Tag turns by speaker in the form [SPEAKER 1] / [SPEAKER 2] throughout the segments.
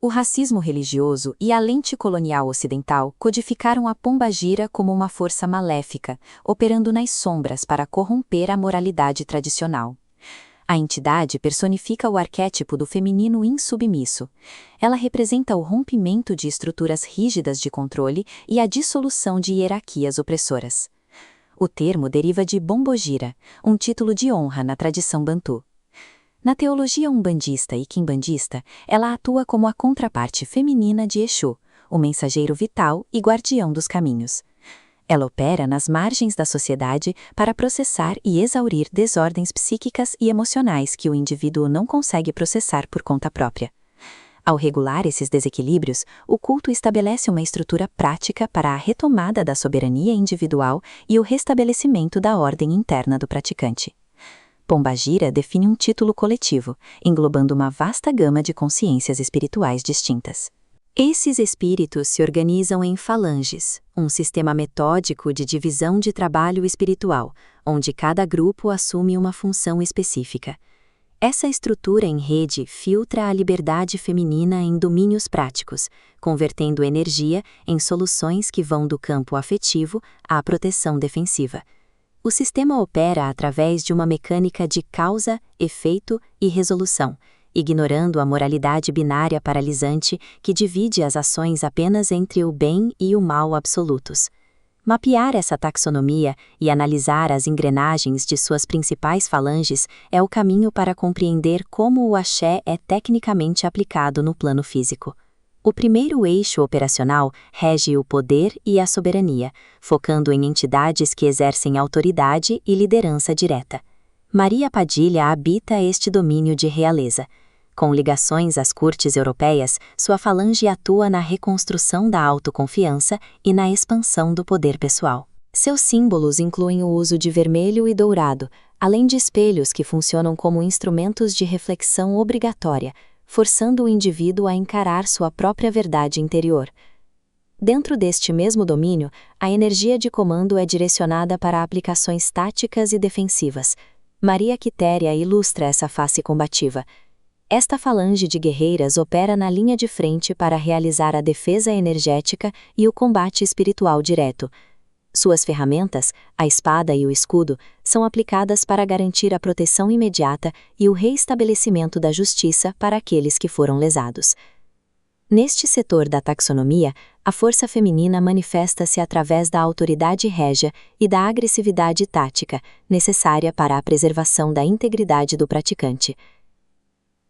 [SPEAKER 1] O racismo religioso e a lente colonial ocidental codificaram a pombagira como uma força maléfica, operando nas sombras para corromper a moralidade tradicional. A entidade personifica o arquétipo do feminino insubmisso. Ela representa o rompimento de estruturas rígidas de controle e a dissolução de hierarquias opressoras. O termo deriva de Bombogira, um título de honra na tradição bantu. Na teologia umbandista e quimbandista, ela atua como a contraparte feminina de Exu, o mensageiro vital e guardião dos caminhos. Ela opera nas margens da sociedade para processar e exaurir desordens psíquicas e emocionais que o indivíduo não consegue processar por conta própria. Ao regular esses desequilíbrios, o culto estabelece uma estrutura prática para a retomada da soberania individual e o restabelecimento da ordem interna do praticante. Pombagira define um título coletivo, englobando uma vasta gama de consciências espirituais distintas. Esses espíritos se organizam em falanges, um sistema metódico de divisão de trabalho espiritual, onde cada grupo assume uma função específica. Essa estrutura em rede filtra a liberdade feminina em domínios práticos, convertendo energia em soluções que vão do campo afetivo à proteção defensiva. O sistema opera através de uma mecânica de causa, efeito e resolução, ignorando a moralidade binária paralisante que divide as ações apenas entre o bem e o mal absolutos. Mapear essa taxonomia e analisar as engrenagens de suas principais falanges é o caminho para compreender como o axé é tecnicamente aplicado no plano físico. O primeiro eixo operacional rege o poder e a soberania, focando em entidades que exercem autoridade e liderança direta. Maria Padilha habita este domínio de realeza. Com ligações às cortes europeias, sua falange atua na reconstrução da autoconfiança e na expansão do poder pessoal. Seus símbolos incluem o uso de vermelho e dourado, além de espelhos que funcionam como instrumentos de reflexão obrigatória, forçando o indivíduo a encarar sua própria verdade interior. Dentro deste mesmo domínio, a energia de comando é direcionada para aplicações táticas e defensivas. Maria Quitéria ilustra essa face combativa. Esta falange de guerreiras opera na linha de frente para realizar a defesa energética e o combate espiritual direto. Suas ferramentas, a espada e o escudo, são aplicadas para garantir a proteção imediata e o reestabelecimento da justiça para aqueles que foram lesados. Neste setor da taxonomia, a força feminina manifesta-se através da autoridade régia e da agressividade tática, necessária para a preservação da integridade do praticante.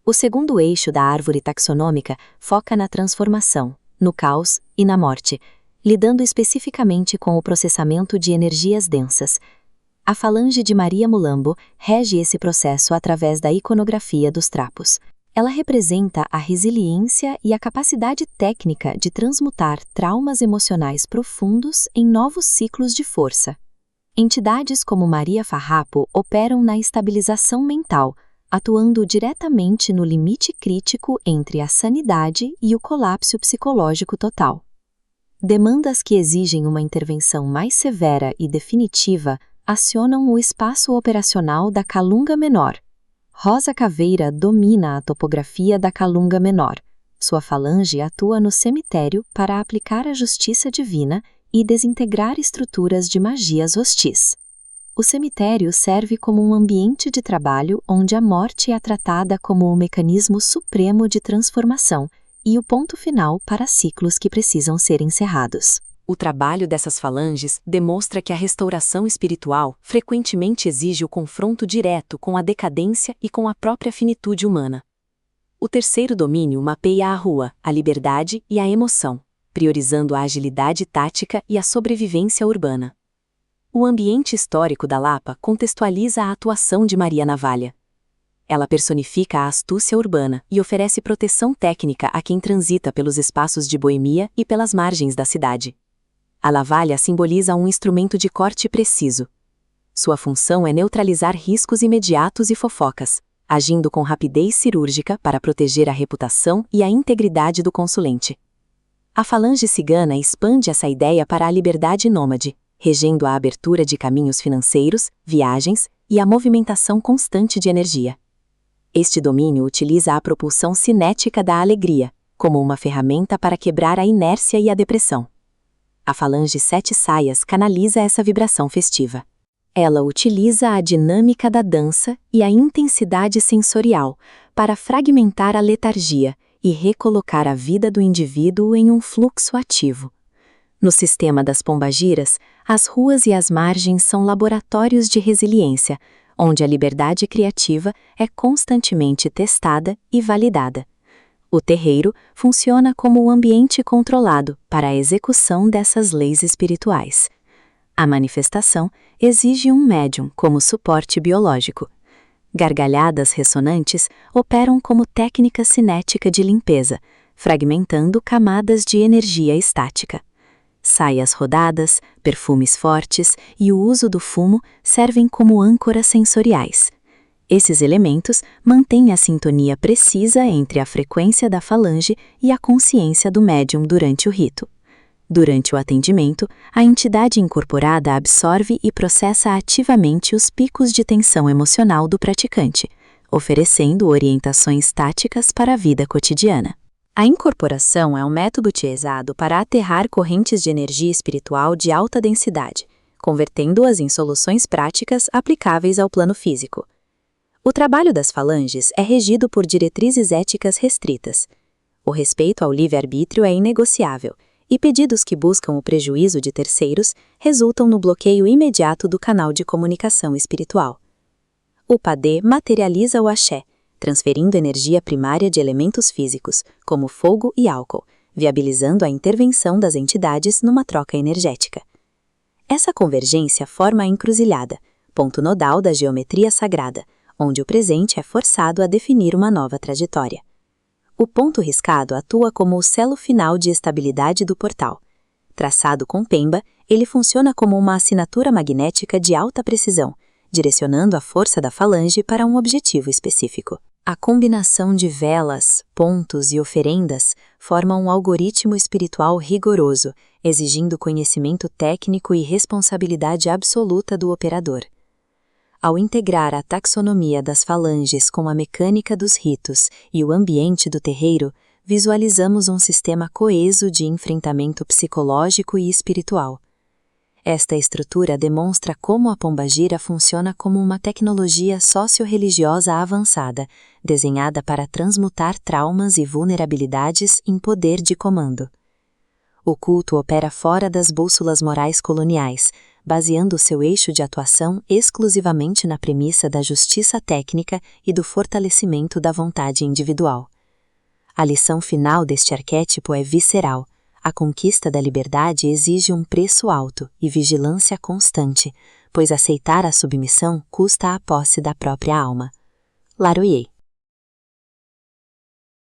[SPEAKER 1] O segundo eixo da árvore taxonômica foca na transformação, no caos e na morte, lidando especificamente com o processamento de energias densas. A falange de Maria Mulambo rege esse processo através da iconografia dos trapos. Ela representa a resiliência e a capacidade técnica de transmutar traumas emocionais profundos em novos ciclos de força. Entidades como Maria Farrapo operam na estabilização mental, atuando diretamente no limite crítico entre a sanidade e o colapso psicológico total. Demandas que exigem uma intervenção mais severa e definitiva acionam o espaço operacional da Calunga Menor. Rosa Caveira domina a topografia da Calunga Menor. Sua falange atua no cemitério para aplicar a justiça divina e desintegrar estruturas de magias hostis. O cemitério serve como um ambiente de trabalho onde a morte é tratada como o mecanismo supremo de transformação e o ponto final para ciclos que precisam ser encerrados.
[SPEAKER 2] O trabalho dessas falanges demonstra que a restauração espiritual frequentemente exige o confronto direto com a decadência e com a própria finitude humana. O terceiro domínio mapeia a rua, a liberdade e a emoção, priorizando a agilidade tática e a sobrevivência urbana. O ambiente histórico da Lapa contextualiza a atuação de Maria Navalha. Ela personifica a astúcia urbana e oferece proteção técnica a quem transita pelos espaços de boemia e pelas margens da cidade. A navalha simboliza um instrumento de corte preciso. Sua função é neutralizar riscos imediatos e fofocas, agindo com rapidez cirúrgica para proteger a reputação e a integridade do consulente. A falange cigana expande essa ideia para a liberdade nômade, regendo a abertura de caminhos financeiros, viagens e a movimentação constante de energia. Este domínio utiliza a propulsão cinética da alegria, como uma ferramenta para quebrar a inércia e a depressão. A falange 7 saias canaliza essa vibração festiva. Ela utiliza a dinâmica da dança e a intensidade sensorial para fragmentar a letargia e recolocar a vida do indivíduo em um fluxo ativo. No sistema das pombagiras, as ruas e as margens são laboratórios de resiliência, onde a liberdade criativa é constantemente testada e validada. O terreiro funciona como um ambiente controlado para a execução dessas leis espirituais. A manifestação exige um médium como suporte biológico. Gargalhadas ressonantes operam como técnica cinética de limpeza, fragmentando camadas de energia estática. Saias rodadas, perfumes fortes e o uso do fumo servem como âncoras sensoriais. Esses elementos mantêm a sintonia precisa entre a frequência da falange e a consciência do médium durante o rito. Durante o atendimento, a entidade incorporada absorve e processa ativamente os picos de tensão emocional do praticante, oferecendo orientações táticas para a vida cotidiana. A incorporação é um método utilizado para aterrar correntes de energia espiritual de alta densidade, convertendo-as em soluções práticas aplicáveis ao plano físico. O trabalho das falanges é regido por diretrizes éticas restritas. O respeito ao livre-arbítrio é inegociável, e pedidos que buscam o prejuízo de terceiros resultam no bloqueio imediato do canal de comunicação espiritual. O padê materializa o axé, transferindo energia primária de elementos físicos, como fogo e álcool, viabilizando a intervenção das entidades numa troca energética. Essa convergência forma a encruzilhada, ponto nodal da geometria sagrada, onde o presente é forçado a definir uma nova trajetória. O ponto riscado atua como o selo final de estabilidade do portal. Traçado com pemba, ele funciona como uma assinatura magnética de alta precisão, direcionando a força da falange para um objetivo específico. A combinação de velas, pontos e oferendas forma um algoritmo espiritual rigoroso, exigindo conhecimento técnico e responsabilidade absoluta do operador. Ao integrar a taxonomia das falanges com a mecânica dos ritos e o ambiente do terreiro, visualizamos um sistema coeso de enfrentamento psicológico e espiritual. Esta estrutura demonstra como a pombagira funciona como uma tecnologia socio-religiosa avançada, desenhada para transmutar traumas e vulnerabilidades em poder de comando. O culto opera fora das bússolas morais coloniais, baseando seu eixo de atuação exclusivamente na premissa da justiça técnica e do fortalecimento da vontade individual. A lição final deste arquétipo é visceral. A conquista da liberdade exige um preço alto e vigilância constante, pois aceitar a submissão custa a posse da própria alma. Laroyer.